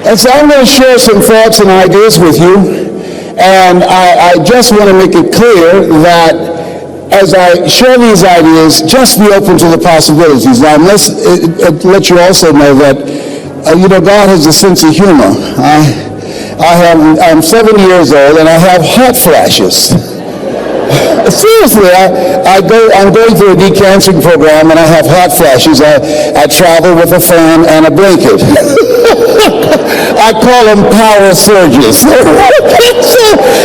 And so I'm going to share some thoughts and ideas with you. And I just want to make it clear that as I share these ideas, just be open to the possibilities. Now, let's let you also know that, God has a sense of humor. I'm 7 years old and I have hot flashes. Seriously, I'm going through a decancering program and I have hot flashes. I travel with a fan and a blanket. I call them power surges.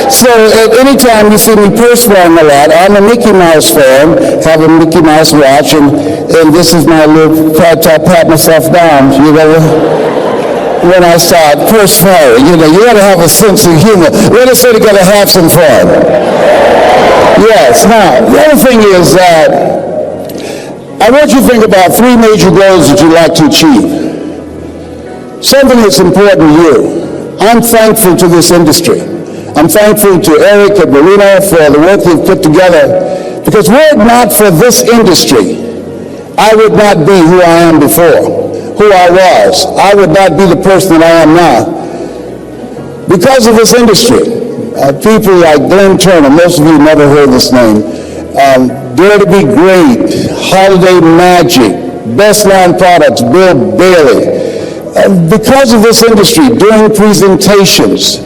So at any time you see me perspiring a lot, I'm a Mickey Mouse fan, have a Mickey Mouse watch, and this is my little pat myself down, when I start perspiring. You got to have a sense of humor. Let us say together, have some fun. Yes. Now, the other thing is that I want you to think about 3 major goals that you'd like to achieve. Something that's important to you. I'm thankful to this industry. I'm thankful to Eric and Marina for the work they've put together, because were it not for this industry, I would not be who I am before, who I was. I would not be the person that I am now. Because of this industry, people like Glenn Turner, most of you never heard this name, Dare to Be Great, Holiday Magic, Best Line Products, Bill Bailey. Because of this industry, doing presentations,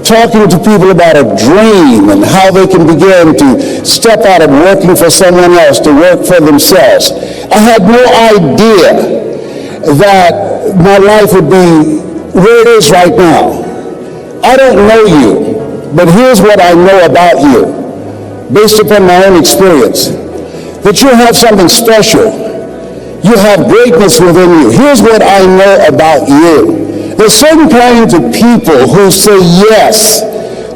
talking to people about a dream and how they can begin to step out of working for someone else to work for themselves, I had no idea that my life would be where it is right now. I don't know you, but here's what I know about you, based upon my own experience, that you have something special. You have greatness within you. Here's what I know about you. There's certain kinds of people who say yes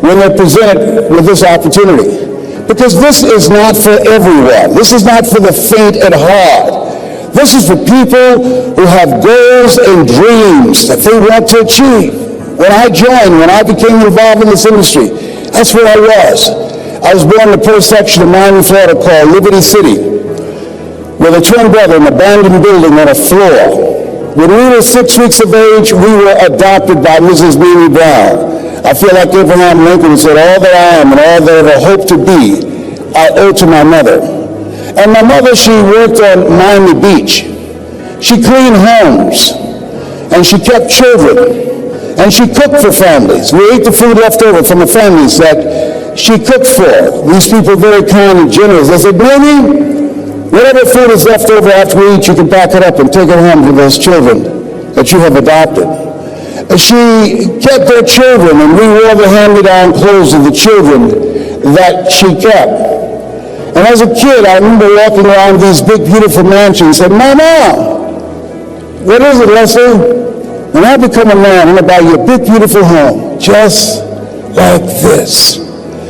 when they're presented with this opportunity, because this is not for everyone. This is not for the faint at heart. This is for people who have goals and dreams that they want to achieve. When I became involved in this industry, that's where I was. I was born in a poor section of Miami, Florida called Liberty City, with a twin brother in an abandoned building on a floor. When we were 6 weeks of age, we were adopted by Mrs. Mimi Brown. I feel like Abraham Lincoln said, all that I am and all that I hope to be, I owe to my mother. And my mother, she worked on Miami Beach. She cleaned homes, and she kept children, and she cooked for families. We ate the food left over from the families that she cooked for. These people were very kind and generous. They said, Mimi, whatever food is left over after we eat, you can pack it up and take it home to those children that you have adopted. She kept their children, and we wore the hand-me-down clothes of the children that she kept. And as a kid, I remember walking around these big, beautiful mansions and said, Mama, what is it, Leslie? When I become a man, I'm going to buy you a big, beautiful home, just like this.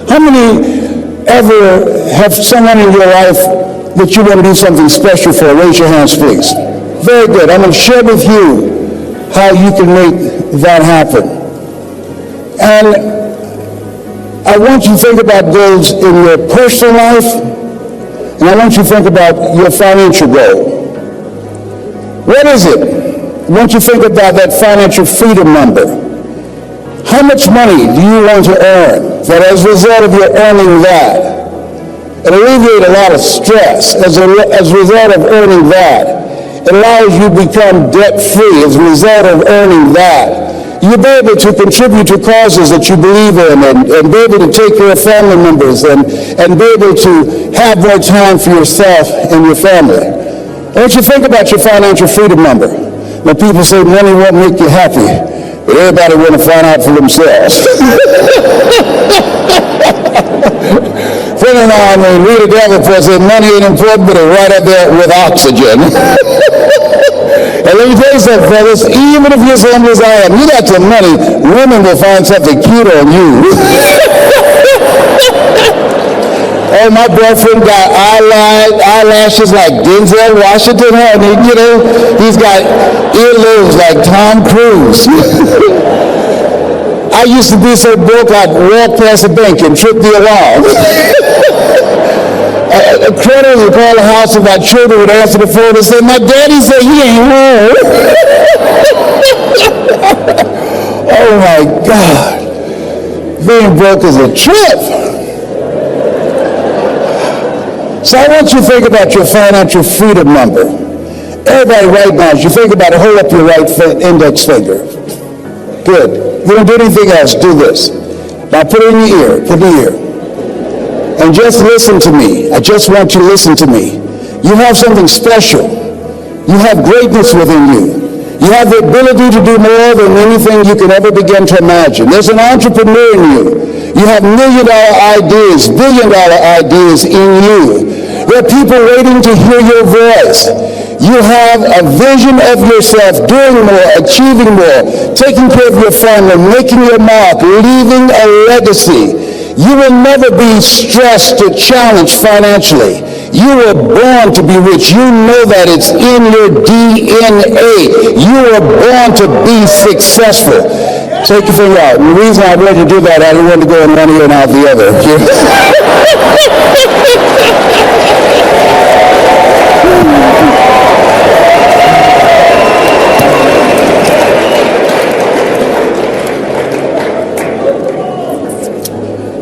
How many ever have someone in your life that you want to do something special for? Raise your hands, please. Very good. I'm going to share with you how you can make that happen. And I want you to think about goals in your personal life, and I want you to think about your financial goal. What is it? I want you to think about that financial freedom number. How much money do you want to earn that as a result of your earning that, it alleviates a lot of stress. As a result of earning that, it allows you to become debt-free. As a result of earning that, you'll be able to contribute to causes that you believe in, and be able to take care of family members, and be able to have more time for yourself and your family. I want you to think about your financial freedom number. When people say money won't make you happy, but everybody want to find out for themselves. Friend and I mean, Rita Davenport said money ain't important, but it's right up there with oxygen. And let me tell you something, fellas, even if you're as humble as I am, you got some money, women will find something cute on you. Oh, my boyfriend got eyelashes like Denzel Washington, honey. He's got earlobes like Tom Cruise. I used to be so broke I'd walk past a bank and trip the alarm. Creditors would call the house and my children would answer the phone and say, my daddy said he ain't home. Oh my God. Being broke is a trip. So I want you to think about your financial freedom number. Everybody right now, as you think about it, hold up your right index finger. Good. You don't do anything else. Do this. Now put it in your ear. Put it in your ear. And just listen to me. I just want you to listen to me. You have something special. You have greatness within you. You have the ability to do more than anything you could ever begin to imagine. There's an entrepreneur in you. You have million-dollar ideas, billion-dollar ideas in you. There are people waiting to hear your voice. You have a vision of yourself doing more, achieving more, taking care of your family, making your mark, leaving a legacy. You will never be stressed or challenged financially. You were born to be rich. You know that it's in your DNA. You were born to be successful. Take your finger out. And the reason I wanted to do that, I didn't want to go in one ear and out the other.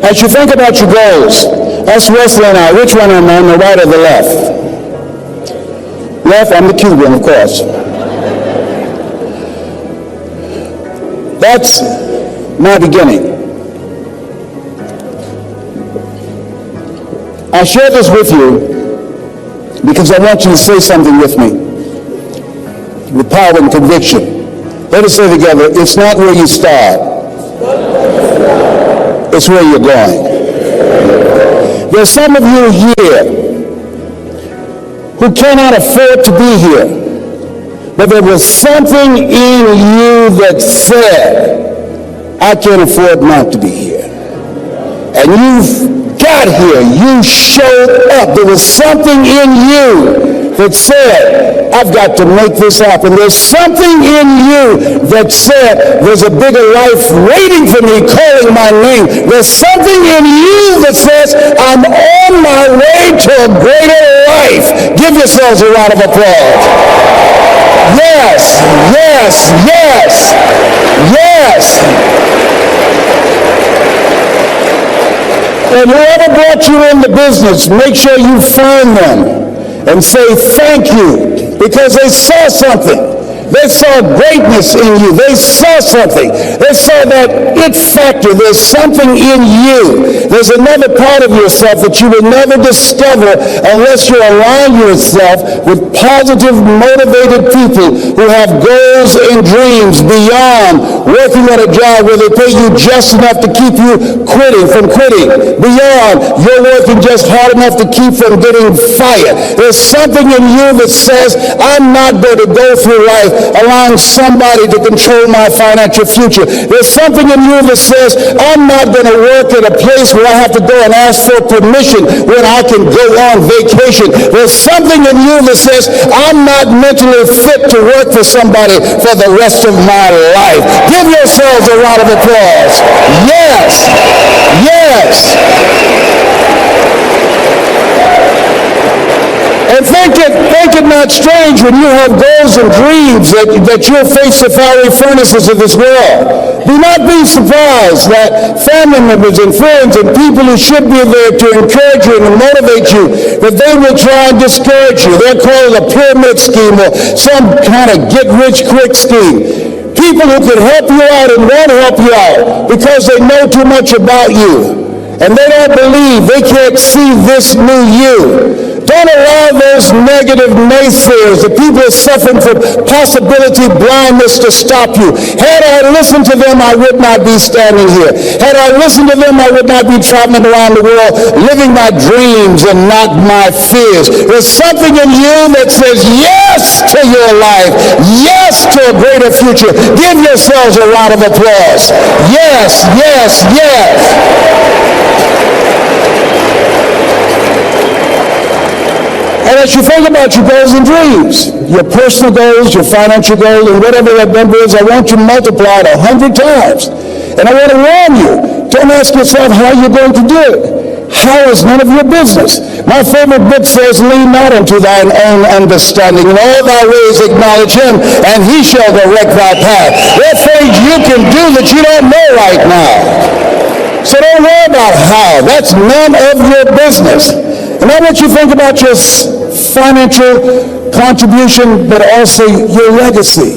As you think about your goals, us Wesley and I, which one am I, on the right or the left? Left, I'm the Cuban, of course. That's my beginning. I share this with you because I want you to say something with me with power and conviction. Let us say together, it's not where you start. It's where you're going. There's some of you here who cannot afford to be here, but there was something in you that said, I can't afford not to be here. And you've got here. You showed up. There was something in you that said, I've got to make this happen. There's something in you that said, there's a bigger life waiting for me, calling my name. There's something in you that says, I'm on my way to a greater life. Give yourselves a round of applause. Yes, yes, yes, yes. And whoever brought you in the business, make sure you find them and say thank you, because they saw something. They saw greatness in you. They saw something. They saw that it factor. There's something in you. There's another part of yourself that you will never discover unless you align yourself with positive, motivated people who have goals and dreams beyond working at a job where they pay you just enough to keep you from quitting, beyond you're working just hard enough to keep from getting fired. There's something in you that says, I'm not going to go through life allowing somebody to control my financial future. There's something in you that says, I'm not going to work at a place where I have to go and ask for permission when I can go on vacation. There's something in you that says, I'm not mentally fit to work for somebody for the rest of my life. Give yourselves a round of applause. Yes, yes. And think it not strange when you have goals and dreams that you'll face the fiery furnaces of this world. Do not be surprised that family members and friends and people who should be there to encourage you and to motivate you, that they will try and discourage you. They'll call it a pyramid scheme or some kind of get-rich-quick scheme. People who can help you out and won't help you out because they know too much about you. And they don't believe, they can't see this new you. Don't allow those negative naysayers, the people who are suffering from possibility blindness, to stop you. Had I listened to them, I would not be standing here. Had I listened to them, I would not be traveling around the world, living my dreams and not my fears. There's something in you that says yes to your life, yes to a greater future. Give yourselves a round of applause. Yes, yes, yes. And as you think about your goals and dreams, your personal goals, your financial goals, and whatever that number is, I want you to multiply it 100 times. And I want to warn you, don't ask yourself how you're going to do it. How is none of your business. My favorite book says, lean not unto thine own understanding. In all thy ways acknowledge him, and he shall direct thy path. There are things you can do that you don't know right now. So don't worry about how. That's none of your business. And I want you to think about your financial contribution, but also your legacy.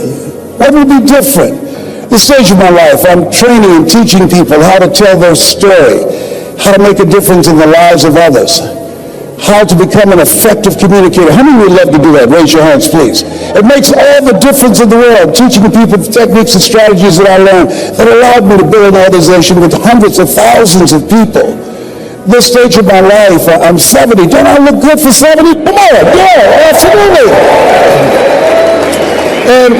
What will be different? This stage of my life, I'm training and teaching people how to tell their story, how to make a difference in the lives of others, how to become an effective communicator. How many would love to do that? Raise your hands, please. It makes all the difference in the world, teaching people the techniques and strategies that I learned that allowed me to build an organization with hundreds of thousands of people. This stage of my life, I'm 70. Don't I look good for 70? Come on, yeah, absolutely. And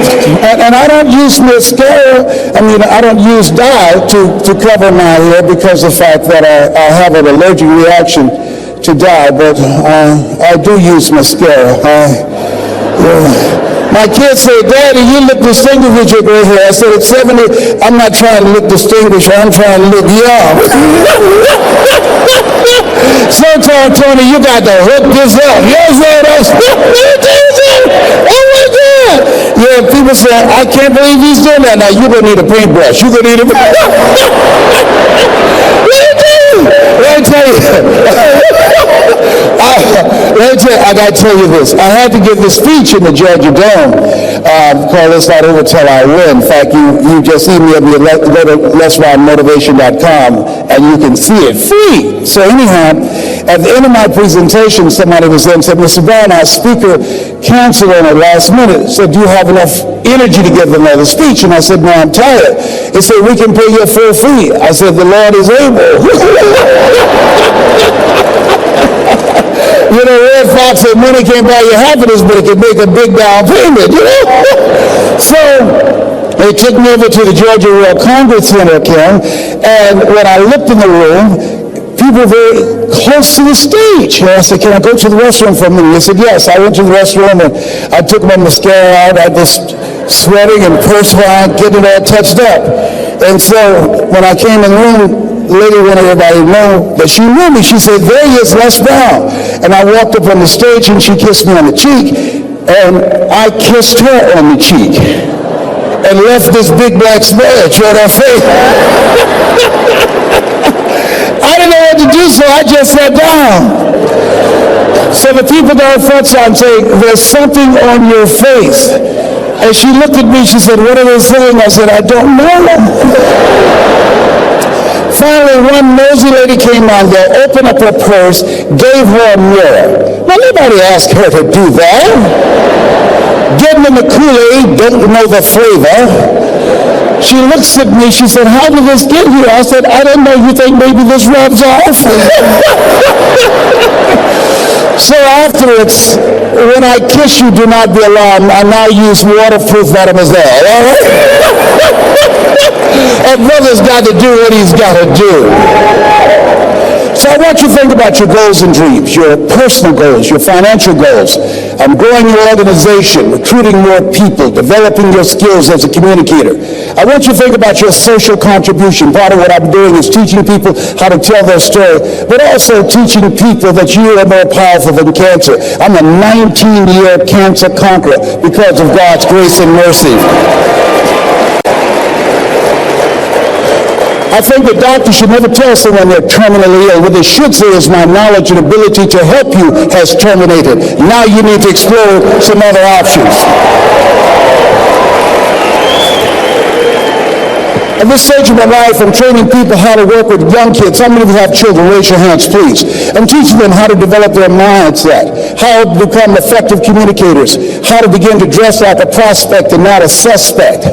I don't use mascara, I don't use dye to cover my hair because of the fact that I have an allergic reaction to dye, but I do use mascara. My kids say, Daddy, you look distinguished with your gray hair. I said, at 70, I'm not trying to look distinguished, I'm trying to look young. Sometimes, Tony, you got to hook this up. Yes, that's oh my God. Yeah, people say, I can't believe he's doing that. Now, you're going to need a paintbrush. You're going to need a Let me tell you, I got to tell you this. I had to give this speech in the Georgia Dome called It's Not Over Till I Win. In fact, you just emailed me, go to letsridemotivation.com, and you can see it free. So anyhow, at the end of my presentation, somebody was there and said, Mr. Brown, our speaker canceled on the last minute. Said, do you have enough energy to give another speech? And I said, no, I'm tired. He said, we can pay your full fee. I said, the Lord is able. You know, Red Fox said money can't buy you happiness, but it can make a big down payment, you know? So they took me over to the Georgia World Congress Center, Ken, and when I looked in the room, people were very close to the stage. And I said, can I go to the restroom for a minute? They said, yes. I went to the restroom, and I took my mascara out. I was sweating and perspiring, getting it all touched up. And so when I came in the room, the lady wanted everybody to know that she knew me. She said, there he is, Les Brown. And I walked up on the stage, and she kissed me on the cheek, and I kissed her on the cheek and left this big black smudge on her face. I didn't know what to do, so I just sat down. So the people down front started saying, there's something on your face. And she looked at me, she said, what are they saying? I said, I don't know. Finally, one nosy lady came on there, opened up her purse, gave her a mirror. Now, nobody asked her to do that. Getting in the Kool-Aid, don't know the flavor. She looks at me, she said, how did this get here? I said, I don't know, you think maybe this rubs off? So afterwards, when I kiss you, do not be alarmed. I now use waterproof mademoiselle, all right? A brother's got to do what he's got to do. So I want you to think about your goals and dreams, your personal goals, your financial goals. Growing your organization, recruiting more people, developing your skills as a communicator. I want you to think about your social contribution. Part of what I'm doing is teaching people how to tell their story, but also teaching people that you are more powerful than cancer. I'm a 19-year cancer conqueror because of God's grace and mercy. I think that doctors should never tell someone they're terminally ill. What they should say is, my knowledge and ability to help you has terminated. Now you need to explore some other options. At this stage of my life, I'm training people how to work with young kids. How many of you have children? Raise your hands, please. I'm teaching them how to develop their mindset, how to become effective communicators, how to begin to dress like a prospect and not a suspect,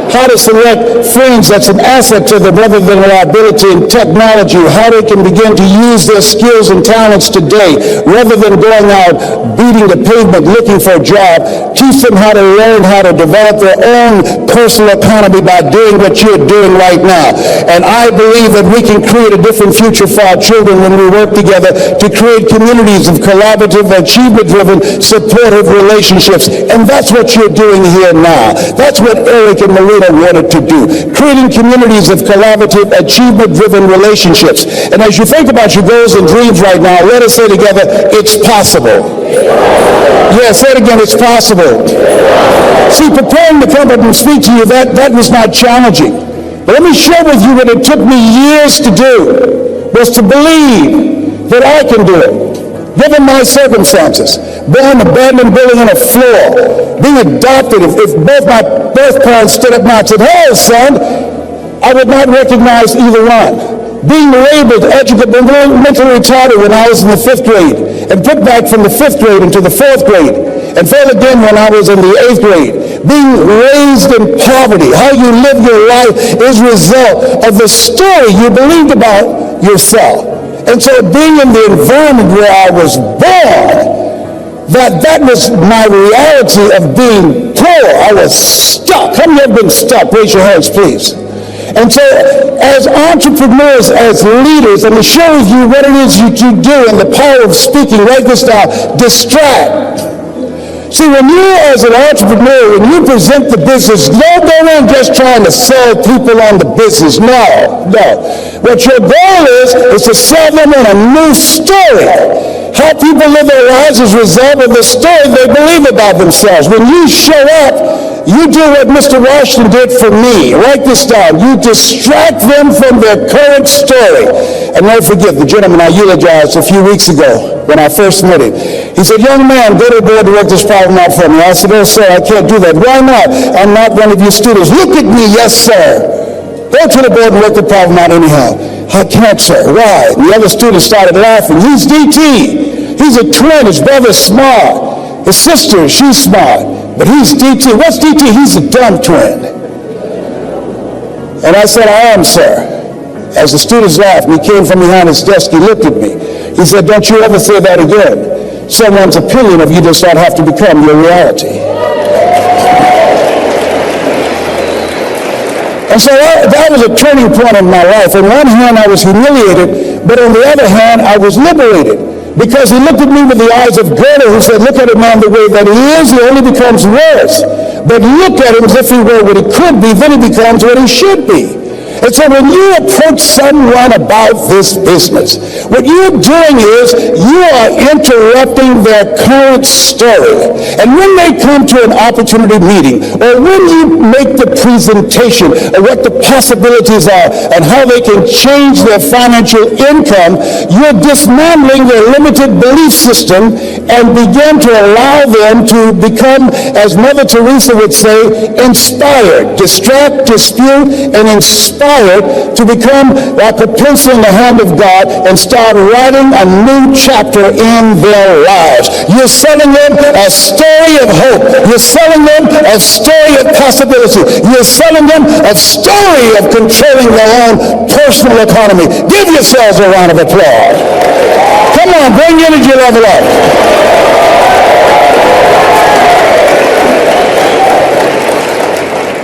how to select friends that's an asset to them rather than a liability in technology, how they can begin to use their skills and talents today rather than going out beating the pavement looking for a job. Teach them how to learn how to develop their own personal economy by doing what you're doing right now. And I believe that we can create a different future for our children when we work together to create communities of collaborative, achievement-driven, supportive relationships. And that's what you're doing here now. That's what Eric and Maria Dana wanted to do, creating communities of collaborative, achievement-driven relationships. And as you think about your goals and dreams right now, let us say together, it's possible. Yeah, say it again, it's possible. See, preparing to come up and speak to you, that was not challenging. But let me share with you what it took me years to do, was to believe that I can do it, given my circumstances. Born, abandoned, living on a floor, being adopted. If both my birth parents stood up now and said, "Hey, son," I would not recognize either one. Being labeled educated, mentally retarded when I was in the 5th grade, and put back from the 5th grade into the 4th grade, and failed again when I was in the 8th grade. Being raised in poverty, how you live your life is a result of the story you believed about yourself. And so being in the environment where I was born, that was my reality of being poor. I was stuck. How many have been stuck? Raise your hands, please. And so as entrepreneurs, as leaders, I'm going to share with you what it is you do and the power of speaking. Write this down. Distract. See, when you as an entrepreneur, when you present the business, don't go in just trying to sell people on the business. No. What your goal is to sell them on a new story. How people live their lives is a result of the story they believe about themselves. When you show up, you do what Mr. Washington did for me. Write this down. You distract them from their current story. And never forget the gentleman I eulogized a few weeks ago when I first met him. He said, "Young man, go to the board to work this problem out for me." I said, "Oh, sir, I can't do that." "Why not?" "I'm not one of your students." "Look at me." "Yes, sir." "Go to the board and work the problem out anyhow." "I can't, sir." "Why?" The other students started laughing. "He's DT. He's a twin. His brother's smart. His sister, she's smart. But he's DT. "What's DT?" "He's a dumb twin." And I said, "I am, sir." As the students laughed, and he came from behind his desk, he looked at me. He said, "Don't you ever say that again. Someone's opinion of you does not have to become your reality." And so that was a turning point in my life. On one hand, I was humiliated, but on the other hand, I was liberated. Because he looked at me with the eyes of Goethe, who said, "Look at a man the way that he is, he only becomes worse. But look at him as if he were what he could be, then he becomes what he should be." And so when you approach someone about this business, what you're doing is you are interrupting their current story. And when they come to an opportunity meeting, or when you make the presentation of what the possibilities are and how they can change their financial income, you're dismantling their limited belief system and begin to allow them to become, as Mother Teresa would say, inspired. Distract, dispute, and inspire to become like a pencil in the hand of God and start writing a new chapter in their lives. You're selling them a story of hope. You're selling them a story of possibility. You're selling them a story of controlling their own personal economy. Give yourselves a round of applause. Come on, bring your energy level up.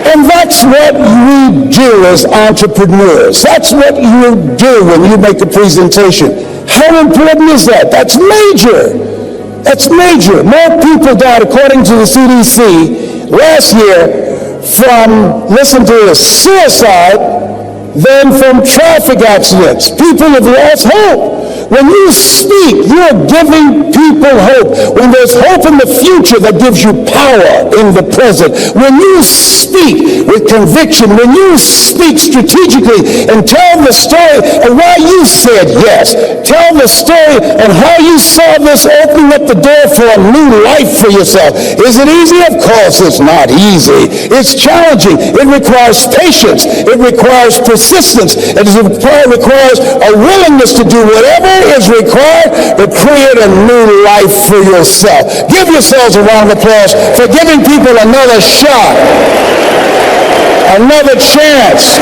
And that's what we do as entrepreneurs. That's what you do when you make a presentation. How important is that? That's major. That's major. More people died, according to the CDC, last year from, listen to this, suicide than from traffic accidents. People have lost hope. When you speak, you're giving people hope. When there's hope in the future, that gives you power in the present. When you speak with conviction, when you speak strategically and tell the story of why you said yes, tell the story and how you saw this opening up the door for a new life for yourself. Is it easy? Of course it's not easy. It's challenging. It requires patience. It requires persistence. It requires a willingness to do whatever is required to create a new life for yourself. Give yourselves a round of applause for giving people another shot, another chance.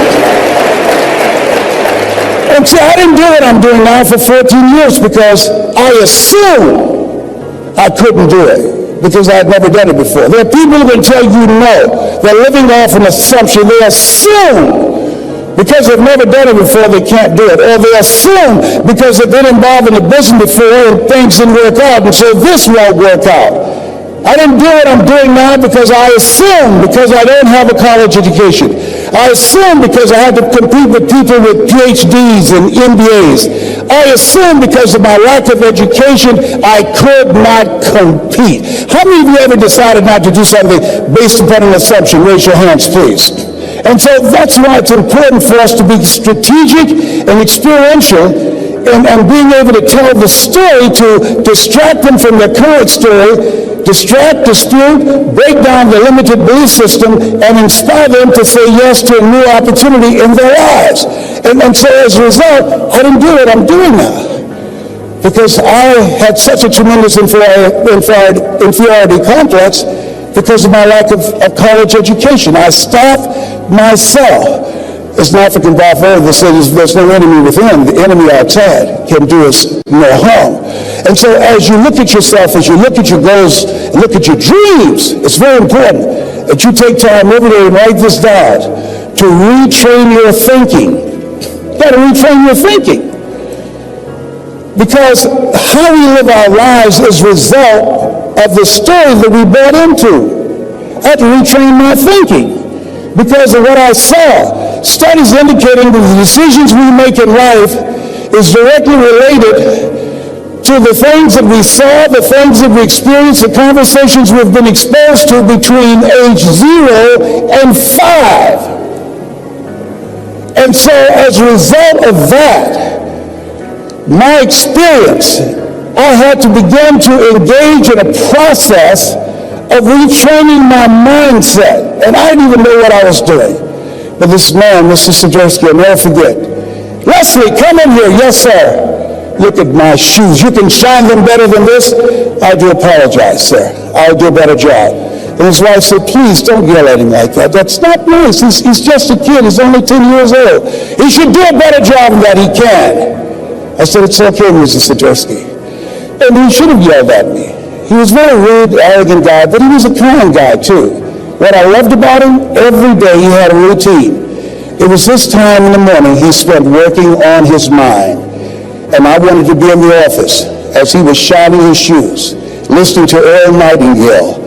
And see, I didn't do what I'm doing now for 14 years because I assumed I couldn't do it because I had never done it before. There are people who can tell you no. They're living off an assumption. They assume because they've never done it before, they can't do it. Or they assume because they've been involved in the business before and things didn't work out, and so this won't work out. I didn't do what I'm doing now because I assumed because I don't have a college education. I assumed because I had to compete with people with PhDs and MBAs. I assumed because of my lack of education, I could not compete. How many of you ever decided not to do something based upon an assumption? Raise your hands, please. And so that's why it's important for us to be strategic and experiential and being able to tell the story to distract them from their current story, distract, dispute, break down the limited belief system, and inspire them to say yes to a new opportunity in their lives. And so as a result, I didn't do what I'm doing now because I had such a tremendous inferiority complex because of my lack of college education. I stopped myself. As an African proverb that says there's no enemy within, the enemy outside can do us no harm. And so as you look at yourself, as you look at your goals, and look at your dreams, it's very important that you take time every day and write this down to retrain your thinking. You got to retrain your thinking. Because how we live our lives is a result of the story that we bought into. I had to retrain my thinking because of what I saw. Studies indicating that the decisions we make in life is directly related to the things that we saw, the things that we experienced, the conversations we've been exposed to between age 0 and 5. And so as a result of that, my experience, I had to begin to engage in a process of retraining my mindset. And I didn't even know what I was doing. But this man, Mr. Siderski, I'll never forget. Leslie, come in here. Yes, sir. Look at my shoes. You can shine them better than this. I do apologize, sir. I'll do a better job. And his wife said, please don't yell at him like that. That's not nice. He's just a kid. He's only 10 years old. He should do a better job than that. He can. I said, it's okay, Mr. Siderski. And he should have yelled at me. He was a very rude, arrogant guy, but he was a kind guy, too. What I loved about him, every day he had a routine. It was this time in the morning he spent working on his mind. And I wanted to be in the office as he was shining his shoes, listening to Earl Nightingale.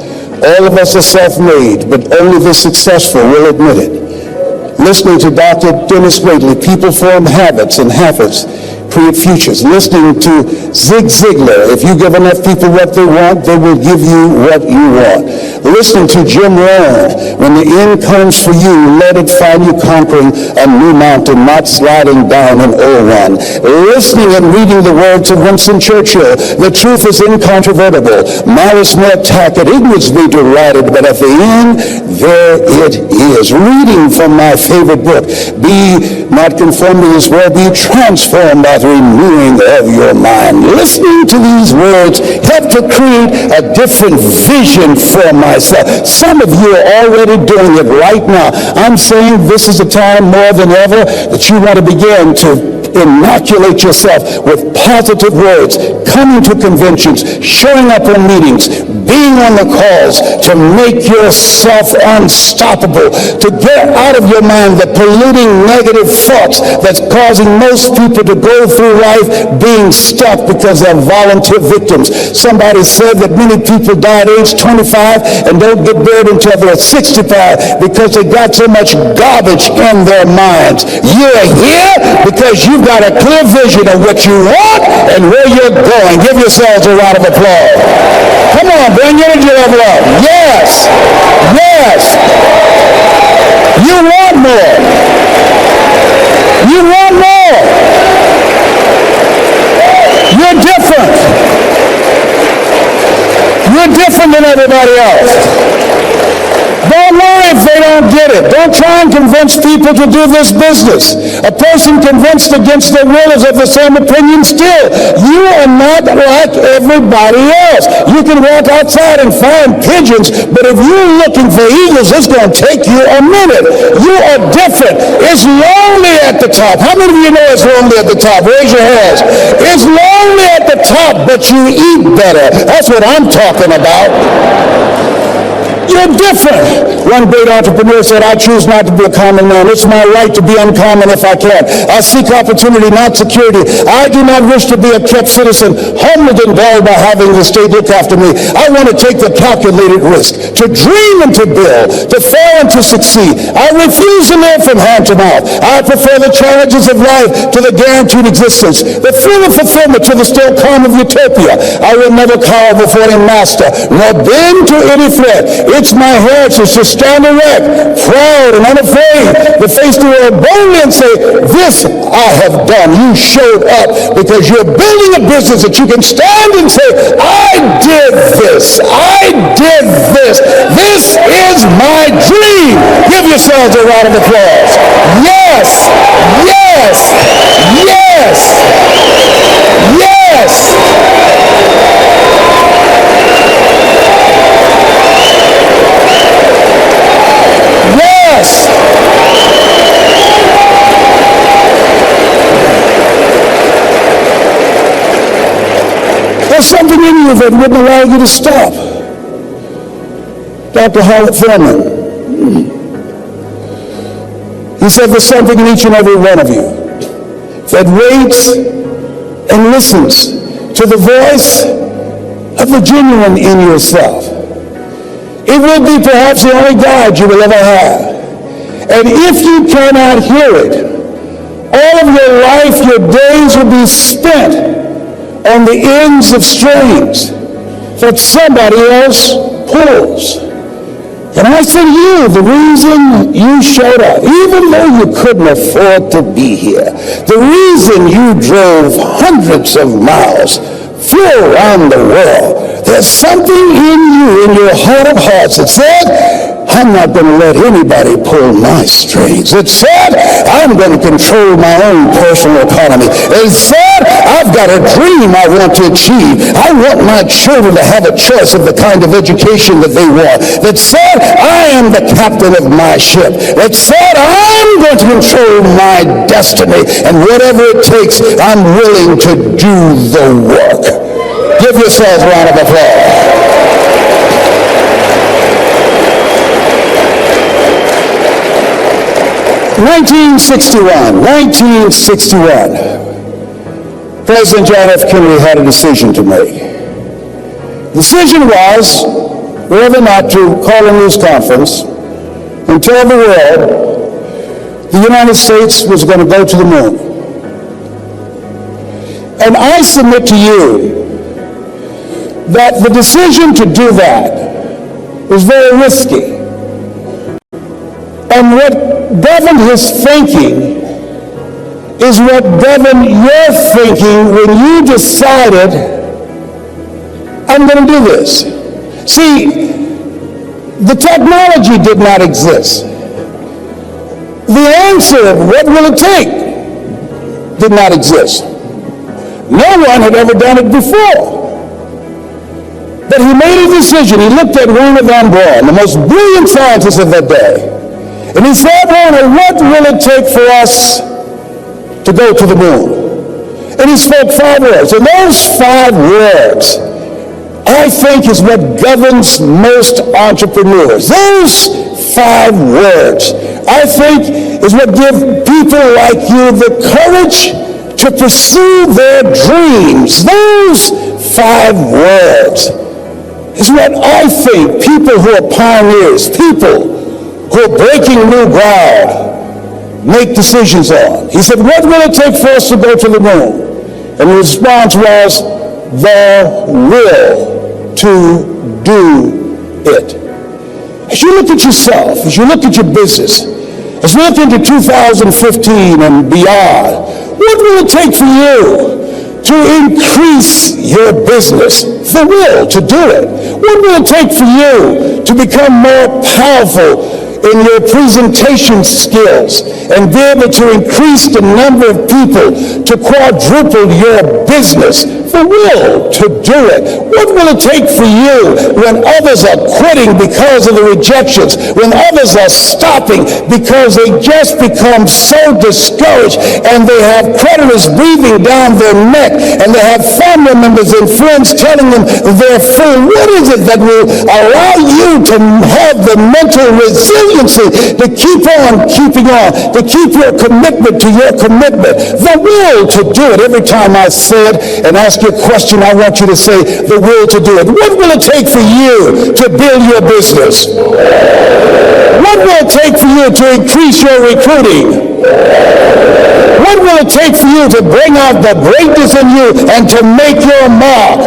All of us are self-made, but only the successful will admit it. Listening to Dr. Dennis Waitley, people form habits and habits create futures. Listening to Zig Ziglar, if you give enough people what they want, they will give you what you want. Listening to Jim Rohn, when the end comes for you, let it find you conquering a new mountain, not sliding down an old one. Listening and reading the words of Winston Churchill, the truth is incontrovertible. Malice may attack it, ignorance be derided, but at the end, there it is. Reading from my favorite book, Be Not Conformed to This World, Be Transformed by the renewing of your mind. Listening to these words help to create a different vision for myself. Some of you are already doing it right now. I'm saying this is a time more than ever that you want to begin to inoculate yourself with positive words, coming to conventions, showing up in meetings, being on the calls, to make yourself unstoppable, to get out of your mind the polluting negative thoughts that's causing most people to go through life being stuck because they're volunteer victims. Somebody said that many people die at age 25 and don't get buried until they're 65 because they got so much garbage in their minds. You're here because you've got a clear vision of what you want and where you're going. Give yourselves a round of applause. Come on, bring your energy level up. Yes. Yes. You want more. You want more. You're different. You're different than everybody else. Don't worry if they don't get it. Don't try and convince people to do this business. A person convinced against their will is of the same opinion still. You are not like everybody else. You can walk outside and find pigeons, but if you're looking for eagles, it's going to take you a minute. You are different. It's lonely at the top. How many of you know it's lonely at the top? Raise your hands. It's lonely at the top, but you eat better. That's what I'm talking about. You're different. One great entrepreneur said, I choose not to be a common man. It's my right to be uncommon if I can. I seek opportunity, not security. I do not wish to be a kept citizen, humbled and dulled by having the state look after me. I want to take the calculated risk, to dream and to build, to fail and to succeed. I refuse to live from hand to mouth. I prefer the challenges of life to the guaranteed existence, the thrill of fulfillment to the still calm of utopia. I will never cower before any master, nor bend to any threat. It's my heritage to stand erect, proud and unafraid, to face the world boldly and say, this I have done. You showed up because you're building a business that you can stand and say, I did this. I did this. This is my dream. Give yourselves a round of applause. Yes, yes, yes, yes. Yes. There's something in you that wouldn't allow you to stop. Dr. Howard Thurman, he said there's something in each and every one of you that waits and listens to the voice of the genuine in yourself. It will be perhaps the only guide you will ever have. And if you cannot hear it, all of your life, your days will be spent on the ends of strings that somebody else pulls. And I say to you, the reason you showed up, even though you couldn't afford to be here, the reason you drove hundreds of miles, flew around the world, there's something in you, in your heart of hearts that said, I'm not going to let anybody pull my strings. It said, I'm going to control my own personal economy. It said, I've got a dream I want to achieve. I want my children to have a choice of the kind of education that they want. That said, I am the captain of my ship. That said, I'm going to control my destiny. And whatever it takes, I'm willing to do the work. Give yourselves a round of applause. (1961), President John F. Kennedy had a decision to make. The decision was whether or not to call a news conference and tell the world the United States was going to go to the moon. And I submit to you that the decision to do that was very risky. And what governed his thinking is what governed your thinking when you decided, I'm going to do this. See, the technology did not exist. The answer of what will it take did not exist. No one had ever done it before. But he made a decision. He looked at Wernher von Braun, the most brilliant scientist of that day, and he said, Wernher, what will it take for us to go to the moon? And he spoke 5 words. And those 5 words, I think, is what governs most entrepreneurs. Those 5 words, I think, is what give people like you the courage to pursue their dreams. Those 5 words is what I think people who are pioneers, people who are breaking new ground, make decisions on. He said, what will it take for us to go to the moon? And the response was, the will to do it. As you look at yourself, as you look at your business, as we look into 2015 and beyond, what will it take for you to increase your business? The will to do it. What will it take for you to become more powerful in your presentation skills and be able to increase the number of people, to quadruple your business? The will to do it. What will it take for you when others are quitting because of the rejections, when others are stopping because they just become so discouraged and they have creditors breathing down their neck and they have family members and friends telling them they're free? What is it that will allow you to have the mental resiliency to keep on keeping on, to keep your commitment to your commitment? The will to do it. Every time I say it and ask you a question, I want you to say the will to do it. What will it take for you to build your business? What will it take for you to increase your recruiting? What will it take for you to bring out the greatness in you and to make your mark?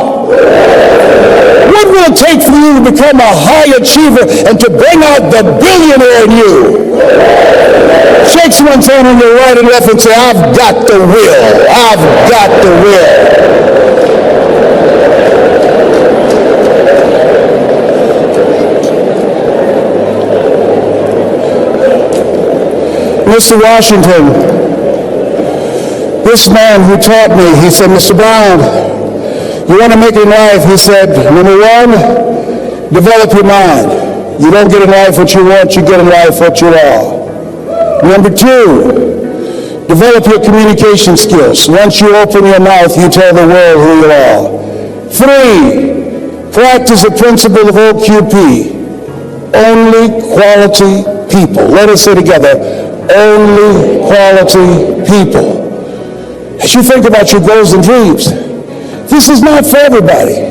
What will it take for you to become a high achiever and to bring out the billionaire in you? Shake someone's hand on your right and left and say, I've got the will. I've got the will. Mr. Washington, this man who taught me, he said, Mr. Brown, you want to make it in life? He said, number one, develop your mind. You don't get in life what you want, you get in life what you are. Number two, develop your communication skills. Once you open your mouth, you tell the world who you are. Three, practice the principle of OQP. Only quality people. Let us say together, only quality people. As you think about your goals and dreams, this is not for everybody.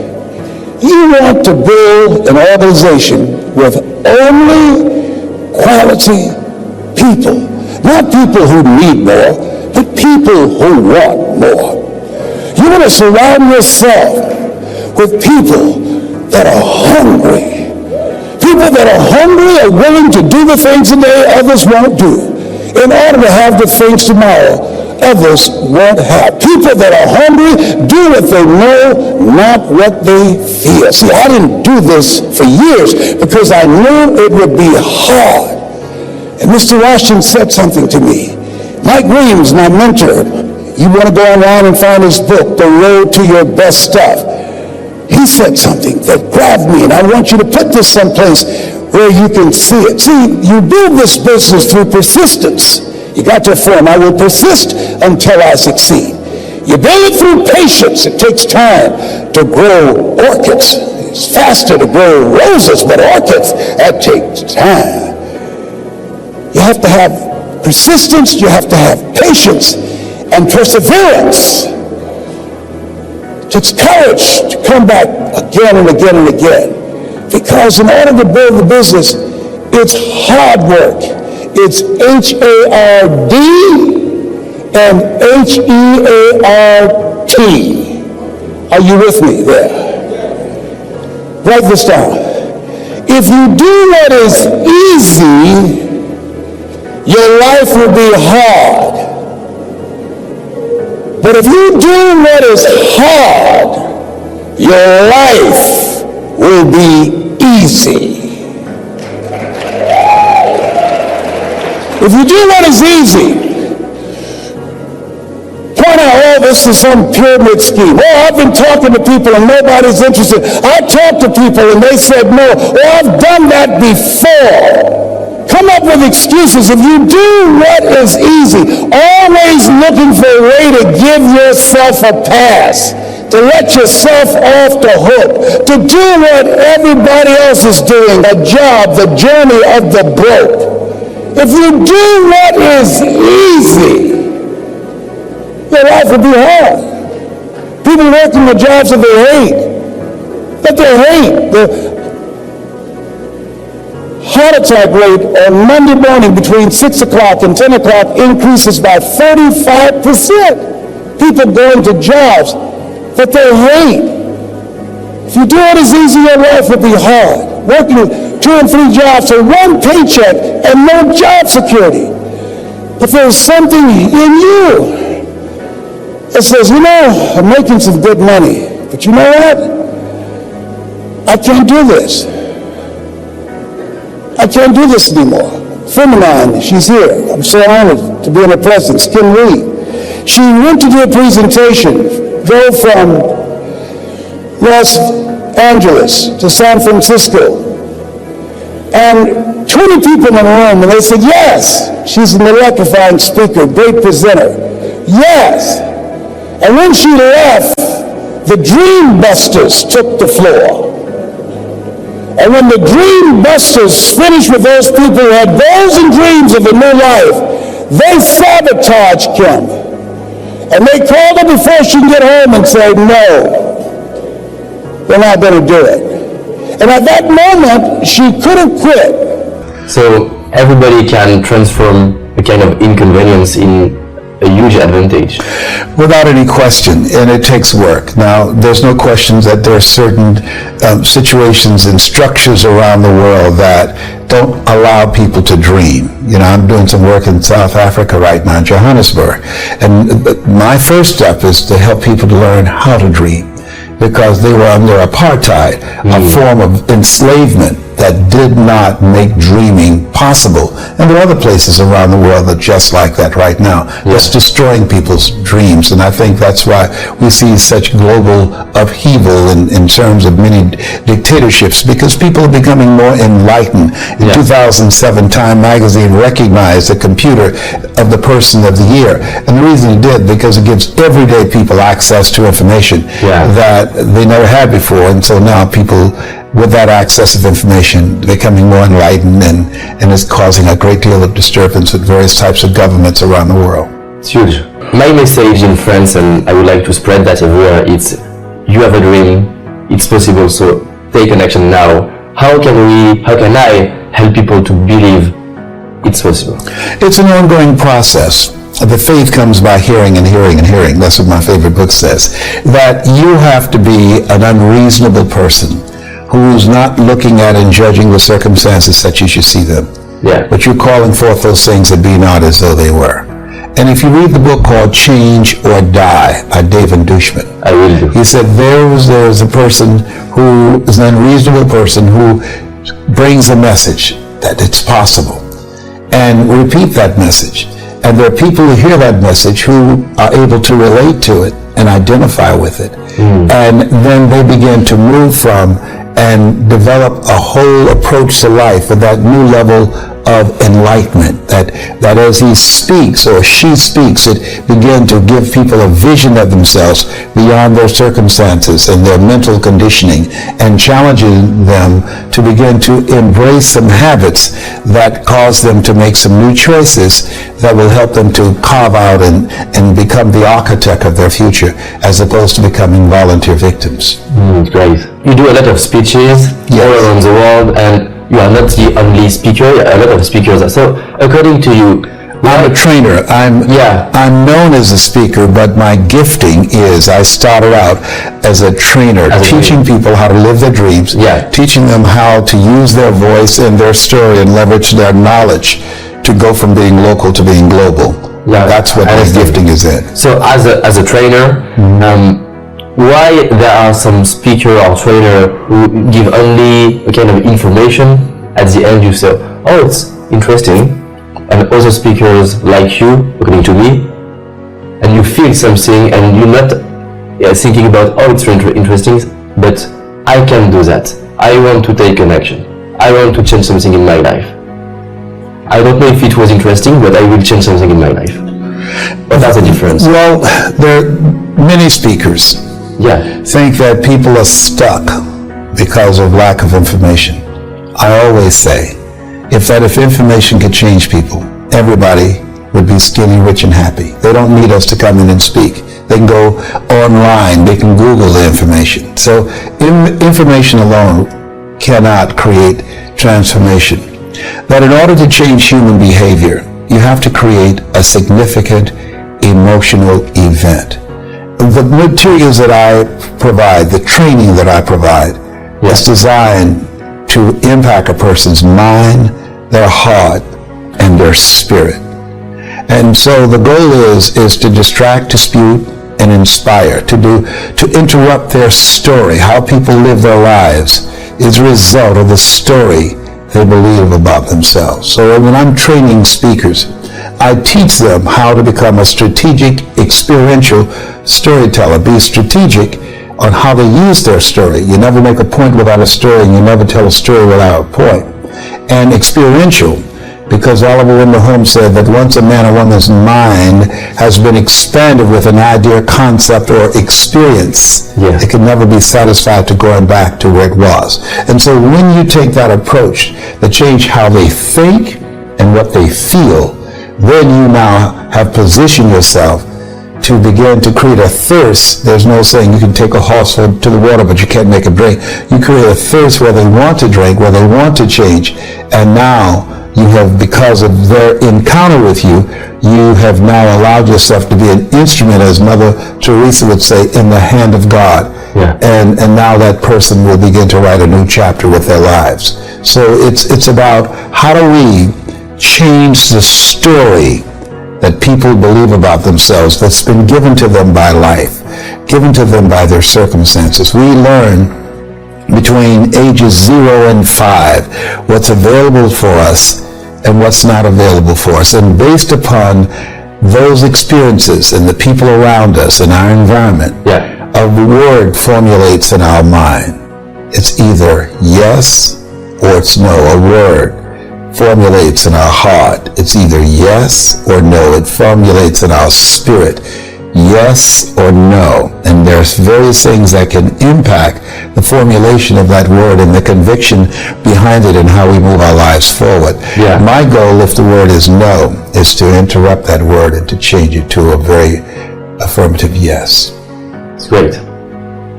You want to build an organization with only quality people. Not people who need more, but people who want more. You want to surround yourself with people that are hungry. People that are hungry are willing to do the things today others won't do in order to have the things tomorrow others won't have. People that are hungry do what they know, not what they feel. See, I didn't do this for years because I knew it would be hard. And Mr. Washington said something to me. Mike Williams, my mentor, you want to go online and find his book, The Road to Your Best Stuff. He said something that grabbed me, and I want you to put this someplace where you can see it. See, you build this business through persistence. You got to affirm, I will persist until I succeed. You build it through patience. It takes time to grow orchids. It's faster to grow roses, but orchids, that takes time. You have to have persistence, you have to have patience and perseverance. It takes courage to come back again and again and again. Because in order to build the business, it's hard work. It's H-A-R-D and H-E-A-R-T. Are you with me there? Write this down. If you do what is easy, your life will be hard. But if you do what is hard, your life will be easy. If you do what is easy, point out, oh, this is some pyramid scheme. Oh, I've been talking to people and nobody's interested. I talked to people and they said no. Oh, I've done that before. Come up with excuses. If you do what is easy, always looking for a way to give yourself a pass, to let yourself off the hook, to do what everybody else is doing, a job, the journey of the broke. If you do what is easy, your life will be hard. People working the jobs that they hate. The heart attack rate on Monday morning between 6 o'clock and 10 o'clock increases by 35%. People going to jobs that they hate. If you do what is easy, your life will be hard. Working 2 and 3 jobs for one paycheck and no job security. But there's something in you that says, you know, I'm making some good money, but you know what? I can't do this. I can't do this anymore. Feminine, she's here. I'm so honored to be in her presence. Kim Reed. She went to do a presentation, drove from Los Angeles to San Francisco. And 20 people in the room, and they said, yes, she's an electrifying speaker, great presenter. Yes. And when she left, the Dream Busters took the floor. And when the Dream Busters finished with those people who had goals and dreams of a new life, they sabotaged Kim. And they called her before she could get home and said, no, we're not going to do it. And at that moment, she could have quit. So everybody can transform a kind of inconvenience in a huge advantage. Without any question, and it takes work. Now, there's no question that there are certain situations and structures around the world that don't allow people to dream. You know, I'm doing some work in South Africa right now, Johannesburg, and my first step is to help people to learn how to dream, because they were under apartheid, a form of enslavement that did not make dreaming possible. And there are other places around the world that are just like that right now. It's destroying people's dreams. And I think that's why we see such global upheaval in terms of many dictatorships, because people are becoming more enlightened. In 2007, Time magazine recognized the computer of the person of the year. And the reason it did, because it gives everyday people access to information that they never had before. And so now people, with that access of information, becoming more enlightened, and is causing a great deal of disturbance with various types of governments around the world. It's huge. My message in France, and I would like to spread that everywhere, it's you have a dream, it's possible, so take an action now. How can I help people to believe it's possible? It's an ongoing process. The faith comes by hearing and hearing and hearing. That's what my favorite book says. That you have to be an unreasonable person who's not looking at and judging the circumstances such as you see them. But you're calling forth those things that be not as though they were. And if you read the book called Change or Die by David Dushman, I will do. He said there is a person who is an unreasonable person who brings a message that it's possible and repeat that message. And there are people who hear that message who are able to relate to it and identify with it. And then they begin to move from and develop a whole approach to life with that new level of enlightenment, that as he speaks or she speaks, it begins to give people a vision of themselves beyond their circumstances and their mental conditioning, and challenging them to begin to embrace some habits that cause them to make some new choices that will help them to carve out and become the architect of their future, as opposed to becoming volunteer victims. Great. You do a lot of speeches all around the world, and you are not the only speaker. A lot of speakers. So, according to you, I'm a trainer. I'm known as a speaker, but my gifting is I started out as a trainer, teaching people how to live their dreams, teaching them how to use their voice and their story and leverage their knowledge to go from being local to being global. That's what my gifting is in. So, as a trainer, why there are some speaker or trainer who give only a kind of information, at the end you say, oh, it's interesting, and other speakers like you, according to me, and you feel something and you're not thinking about, oh, it's interesting, but I can do that. I want to take an action. I want to change something in my life. I don't know if it was interesting, but I will change something in my life. But that's the difference. Well, there are many speakers think that people are stuck because of lack of information. I always say, if information could change people, everybody would be skinny, rich, and happy. They don't need us to come in and speak. They can go online, they can Google the information. So information alone cannot create transformation. That in order to change human behavior, you have to create a significant emotional event. The materials that I provide, the training that I provide, is designed to impact a person's mind, their heart, and their spirit. And so the goal is to distract, dispute, and inspire, to interrupt their story. How people live their lives is a result of the story they believe about themselves. So when I'm training speakers, I teach them how to become a strategic, experiential storyteller. Be strategic on how they use their story. You never make a point without a story, and you never tell a story without a point. And experiential, because Oliver Wendell Holmes said that once a man or woman's mind has been expanded with an idea, concept, or experience, it can never be satisfied to going back to where it was. And so when you take that approach, to change how they think and what they feel, then you now have positioned yourself to begin to create a thirst. There's no saying you can take a horse to the water, but you can't make it drink. You create a thirst where they want to drink, where they want to change. And now you have, because of their encounter with you, you have now allowed yourself to be an instrument, as Mother Teresa would say, in the hand of God. And now that person will begin to write a new chapter with their lives. So it's about how do we change the story that people believe about themselves that's been given to them by life, given to them by their circumstances. We learn between ages 0 and 5 what's available for us and what's not available for us. And based upon those experiences and the people around us and our environment, a word formulates in our mind. It's either yes or it's no. A word formulates in our heart. It's either yes or no. It formulates in our spirit. Yes or no. And there's various things that can impact the formulation of that word and the conviction behind it and how we move our lives forward. My goal, if the word is no, is to interrupt that word and to change it to a very affirmative yes. It's great.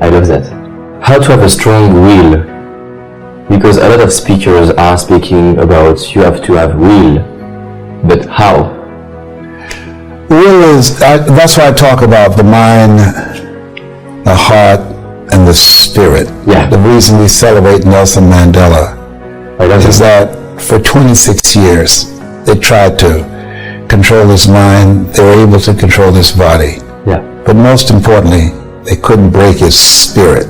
I love that. How to have a strong will. Because a lot of speakers are speaking about you have to have will, but how? Will is, that's why I talk about the mind, the heart, and the spirit. The reason we celebrate Nelson Mandela is that for 26 years, they tried to control his mind, they were able to control his body. But most importantly, they couldn't break his spirit.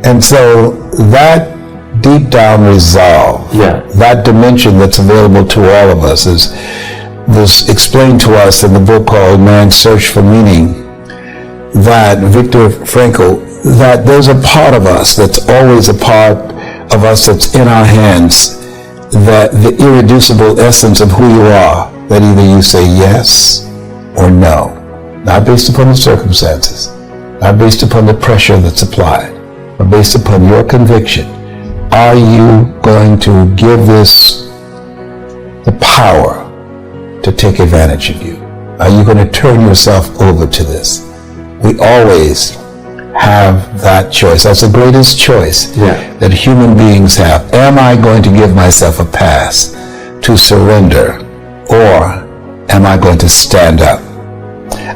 And so that deep down resolve, that dimension that's available to all of us was explained to us in the book called Man's Search for Meaning, that Viktor Frankl, that there's a part of us that's always a part of us that's in our hands, that the irreducible essence of who you are, that either you say yes or no, not based upon the circumstances, not based upon the pressure that's applied, but based upon your conviction. Are you going to give this the power to take advantage of you? Are you going to turn yourself over to this? We always have that choice. That's the greatest choice that human beings have. Am I going to give myself a pass to surrender, or am I going to stand up?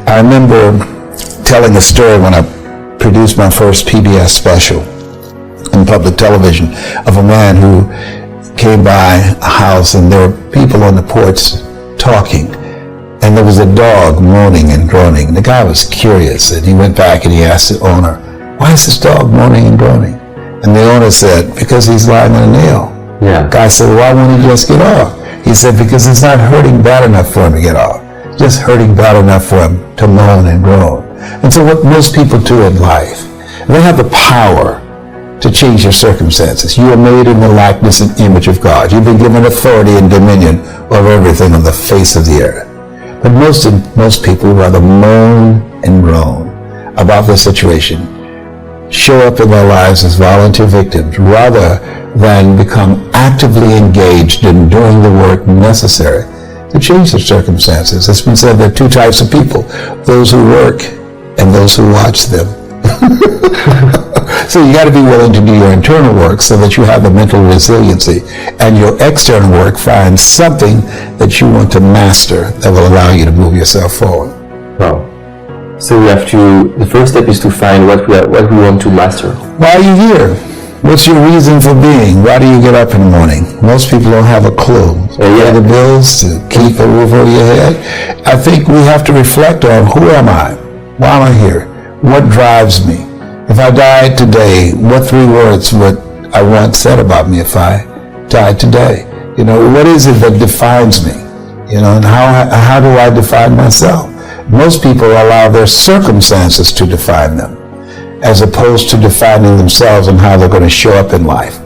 I remember telling a story when I produced my first PBS special in public television of a man who came by a house and there were people on the porch talking, and there was a dog moaning and groaning. The guy was curious, and he went back and he asked the owner, "Why is this dog moaning and groaning?" And the owner said, "Because he's lying on a nail." The guy said, "Well, why won't he just get off?" He said, "Because it's not hurting bad enough for him to get off, just hurting bad enough for him to moan and groan." And so what most people do in life, they have the power to change your circumstances. You are made in the likeness and image of God. You've been given authority and dominion over everything on the face of the earth. But most people rather moan and groan about the situation, show up in their lives as volunteer victims, rather than become actively engaged in doing the work necessary to change their circumstances. It's been said there are two types of people, those who work and those who watch them. So you got to be willing to do your internal work so that you have the mental resiliency, and your external work finds something that you want to master that will allow you to move yourself forward. Wow. So we have to, the first step is to find what we want to master. Why are you here? What's your reason for being? Why do you get up in the morning? Most people don't have a clue. To pay the bills, to keep a roof over your head. I think we have to reflect on, who am I? Why am I here? What drives me? If I died today, what 3 words would I want said about me if I died today? You know, what is it that defines me? You know, and how do I define myself? Most people allow their circumstances to define them. as opposed to defining themselves and how they're going to show up in life.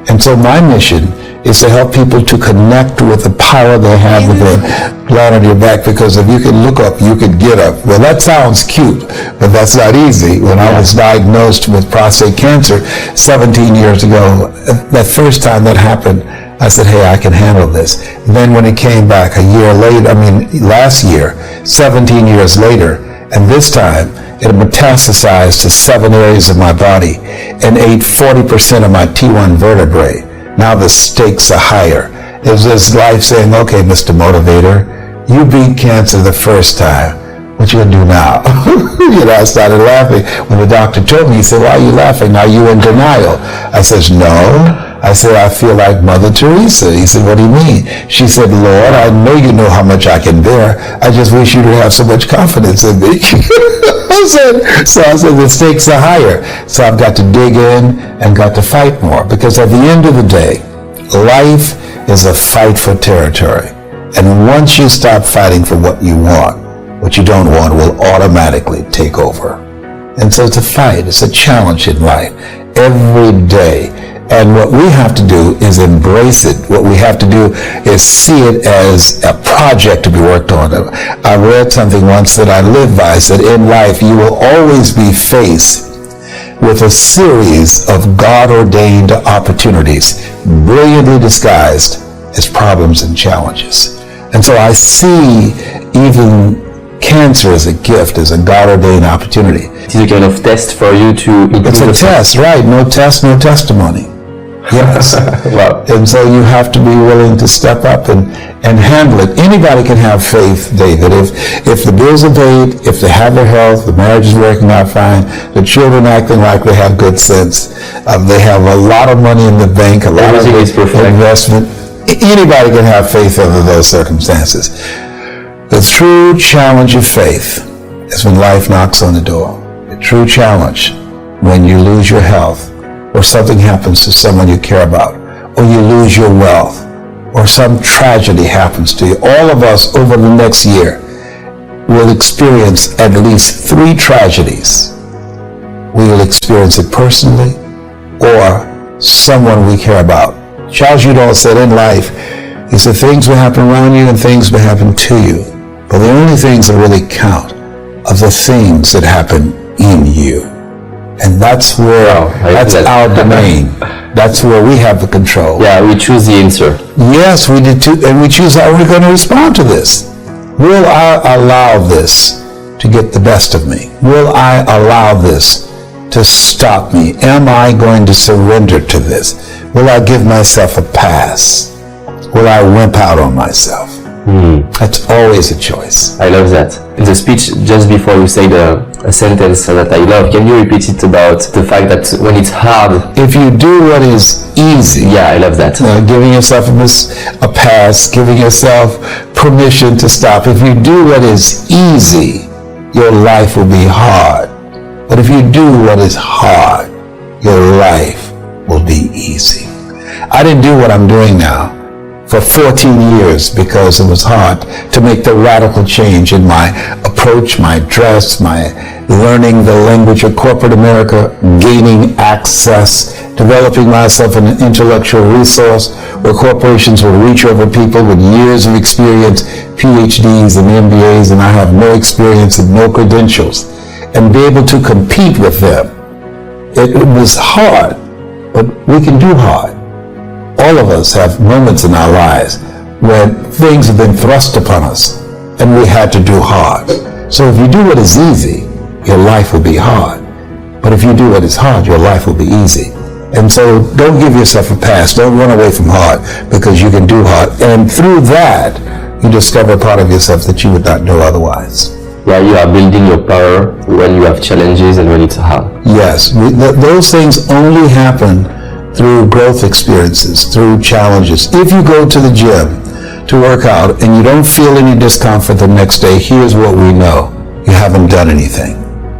And so my mission is to help people to connect with the power they have within. Glad on your back, because if you can look up, you can get up. Well, that sounds cute, but that's not easy. When I was diagnosed with prostate cancer 17 years ago, that first time that happened, I said, hey, I can handle this. Then when it came back a year later, last year, 17 years later, and this time, it metastasized to 7 areas of my body and ate 40% of my T1 vertebrae. Now the stakes are higher. It's just life saying, okay, Mr. Motivator, you beat cancer the first time. What you gonna do now? I started laughing. When the doctor told me, he said, why are you laughing? Are you in denial? I says, no. I said, I feel like Mother Teresa. He said, what do you mean? She said, Lord, I know you know how much I can bear. I just wish you would have so much confidence in me. I said, the stakes are higher. So I've got to dig in and got to fight more. Because at the end of the day, life is a fight for territory. And once you stop fighting for what you want, what you don't want will automatically take over. And so it's a fight. It's a challenge in life every day. And what we have to do is embrace it. What we have to do is see it as a project to be worked on. I read something once that I live by. It said, in life, you will always be faced with a series of God-ordained opportunities, brilliantly disguised as problems and challenges. And so I see even cancer as a gift, as a God-ordained opportunity. It is a kind of test for you to improve. It's a test, right? No test, no testimony. Yes. Wow. And so you have to be willing to step up and handle it. Anybody can have faith, David. If the bills are paid, if they have their health, the marriage is working out fine, the children acting like they have good sense, they have a lot of money in the bank, a lot of investment. Anybody can have faith under those circumstances. The true challenge of faith is when life knocks on the door. The true challenge when you lose your health, or something happens to someone you care about, or you lose your wealth, or some tragedy happens to you. All of us over the next year will experience at least 3 tragedies. We will experience it personally or someone we care about. Charles Udall said in life, he said, things will happen around you and things will happen to you. But the only things that really count are the things that happen in you. And that's where, that's our domain. That's where we have the control. Yeah, we choose the answer. Yes, we did too, and we choose how we're going to respond to this. Will I allow this to get the best of me? Will I allow this to stop me? Am I going to surrender to this? Will I give myself a pass? Will I wimp out on myself? That's always a choice. I love that. In the speech, just before you said a sentence that I love, can you repeat it about the fact that when it's hard? If you do what is easy. Yeah, I love that. Giving yourself a pass, giving yourself permission to stop. If you do what is easy, your life will be hard. But if you do what is hard, your life will be easy. I didn't do what I'm doing now for 14 years because it was hard to make the radical change in my approach, my dress, my learning the language of corporate America, gaining access, developing myself an intellectual resource where corporations will reach over people with years of experience, PhDs and MBAs, and I have no experience and no credentials, and be able to compete with them. It was hard, but we can do hard. All of us have moments in our lives when things have been thrust upon us and we had to do hard. So if you do what is easy, your life will be hard. But if you do what is hard, your life will be easy. And so don't give yourself a pass. Don't run away from hard because you can do hard. And through that, you discover a part of yourself that you would not know otherwise. Yeah, you are building your power when you have challenges and when it's hard. Yes, those things only happen through growth experiences, through challenges. If you go to the gym to work out and you don't feel any discomfort the next day, here's what we know. You haven't done anything.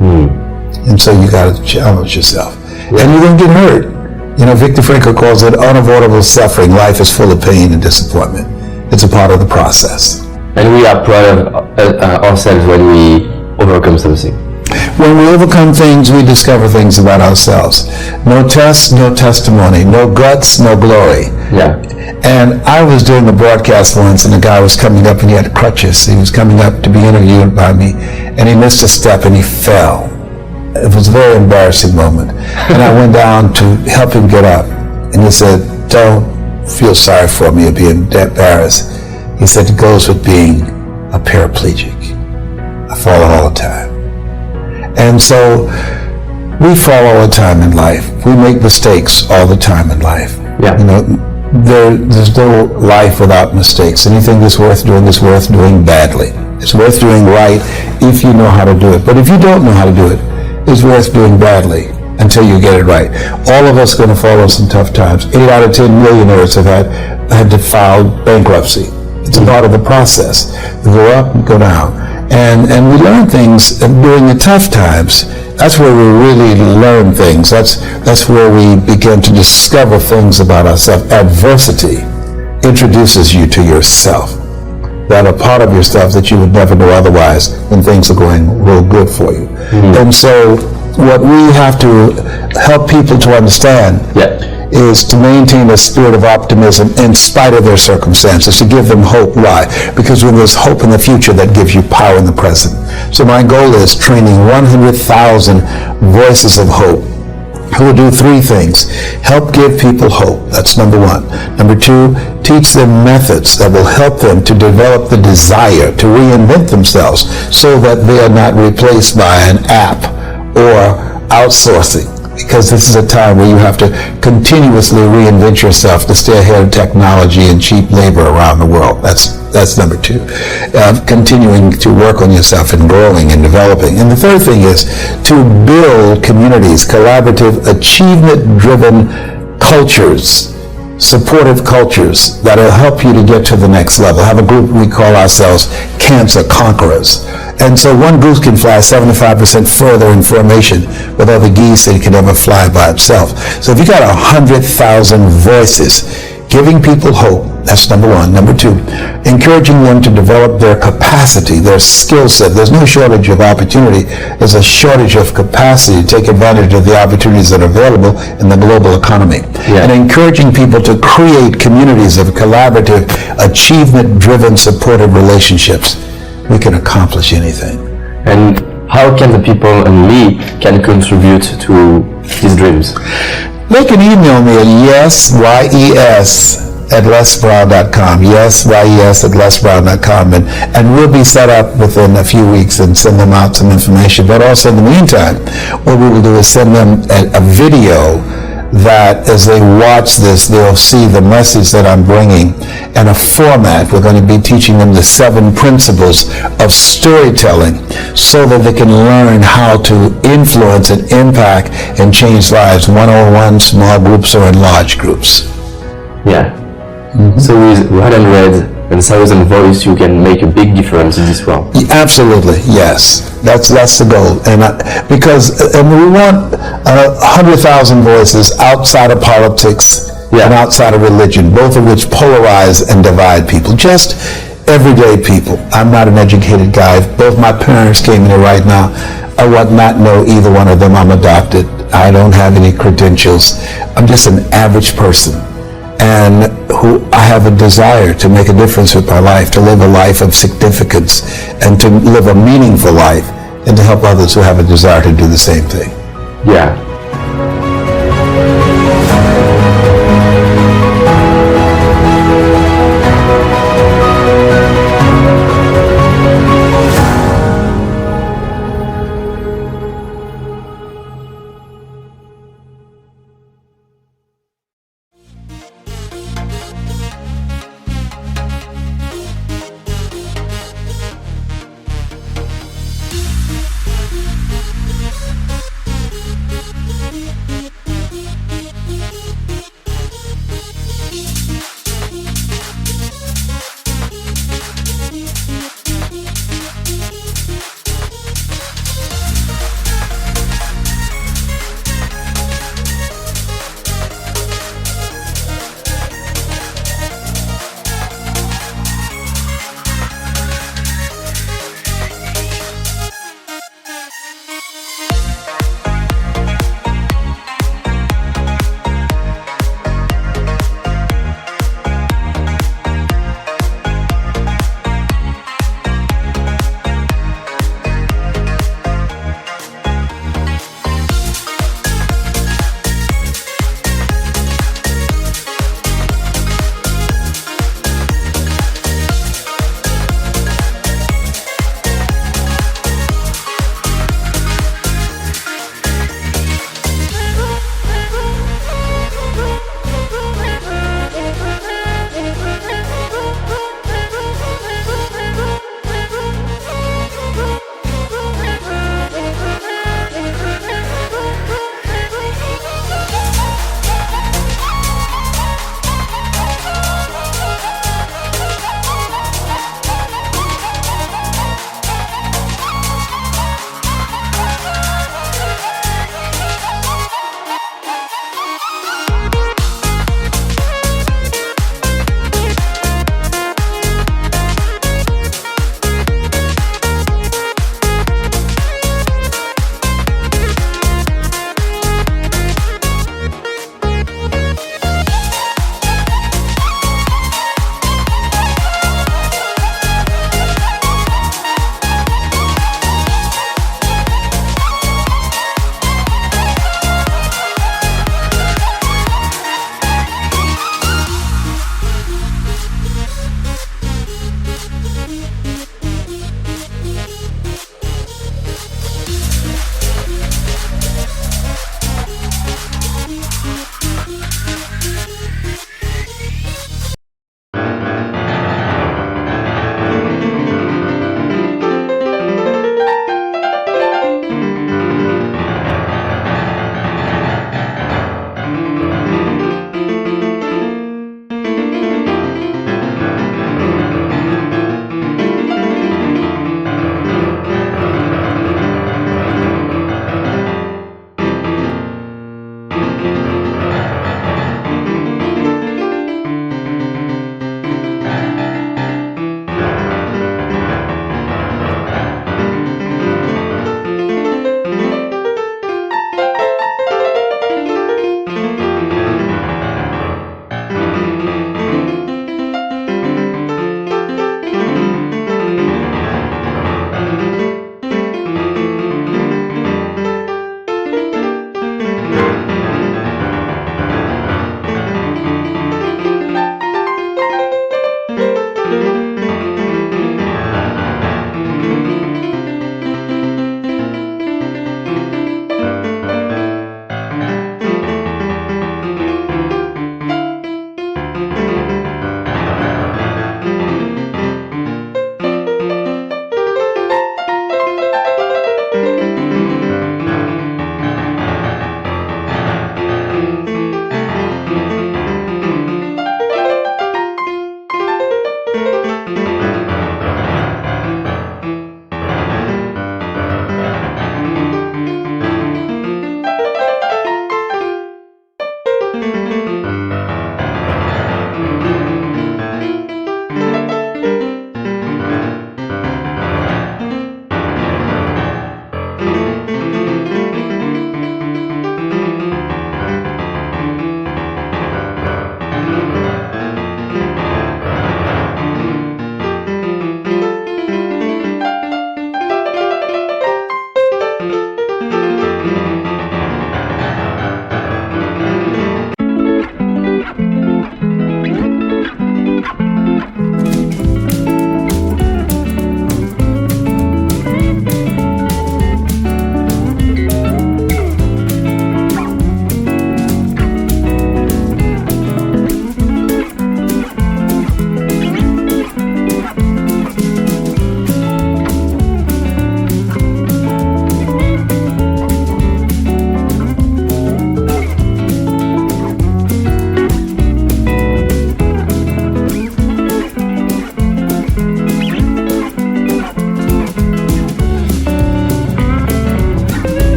And so you got to challenge yourself. And you're going to get hurt. You know, Viktor Frankl calls it unavoidable suffering. Life is full of pain and disappointment. It's a part of the process. And we are proud of ourselves when we overcome something. When we overcome things, we discover things about ourselves. No test, no testimony. No guts, no glory. Yeah. And I was doing a broadcast once, and a guy was coming up, and he had crutches. He was coming up to be interviewed by me, and he missed a step, and he fell. It was a very embarrassing moment. And I went down to help him get up, and he said, "Don't feel sorry for me or be embarrassed." He said, "It goes with being a paraplegic. I fall all the time." And so we fall all the time in life. We make mistakes all the time in life. Yeah. You know, there's no life without mistakes. Anything that's worth doing is worth doing badly. It's worth doing right if you know how to do it. But if you don't know how to do it, it's worth doing badly until you get it right. All of us are going to follow some tough times. 8 out of 10 millionaires have had to file bankruptcy. It's a part of the process. We go up and go down. And we learn things during the tough times. That's where we really learn things. That's where we begin to discover things about ourselves. Adversity introduces you to yourself, that are part of yourself that you would never know otherwise when things are going real good for you. And so what we have to help people to understand is to maintain a spirit of optimism in spite of their circumstances, to give them hope. Why? Because when there's hope in the future, that gives you power in the present. So my goal is training 100,000 voices of hope who will do 3 things. Help give people hope. That's number 1. Number 2, teach them methods that will help them to develop the desire to reinvent themselves so that they are not replaced by an app or outsourcing. Because this is a time where you have to continuously reinvent yourself to stay ahead of technology and cheap labor around the world. That's number 2. Continuing to work on yourself and growing and developing. And the third thing is to build communities, collaborative, achievement-driven cultures, supportive cultures that will help you to get to the next level. Have a group we call ourselves Cancer Conquerors. And so one goose can fly 75% further in formation with other geese than it can ever fly by itself. So if you got 100,000 voices giving people hope, that's number 1. Number 2, encouraging them to develop their capacity, their skill set. There's no shortage of opportunity. There's a shortage of capacity to take advantage of the opportunities that are available in the global economy. And encouraging people to create communities of collaborative, achievement-driven, supportive relationships. We can accomplish anything. And how can the people and we can contribute to these dreams? They can email me at yes@lesbrown.com, yes@lesbrown.com, and we'll be set up within a few weeks and send them out some information. But also in the meantime, what we will do is send them a video that as they watch this, they'll see the message that I'm bringing and a format. We're going to be teaching them the 7 principles of storytelling so that they can learn how to influence and impact and change lives one-on-one, small groups, or in large groups. Yeah. So with 100,000 voices, you can make a big difference in this world. Absolutely, yes. That's the goal, and because we want 100,000 voices outside of politics and outside of religion, both of which polarize and divide people. Just everyday people. I'm not an educated guy. Both my parents came in here right now. I would not know either one of them. I'm adopted. I don't have any credentials. I'm just an average person. And who I have a desire to make a difference with my life, to live a life of significance, and to live a meaningful life, and to help others who have a desire to do the same thing. Yeah.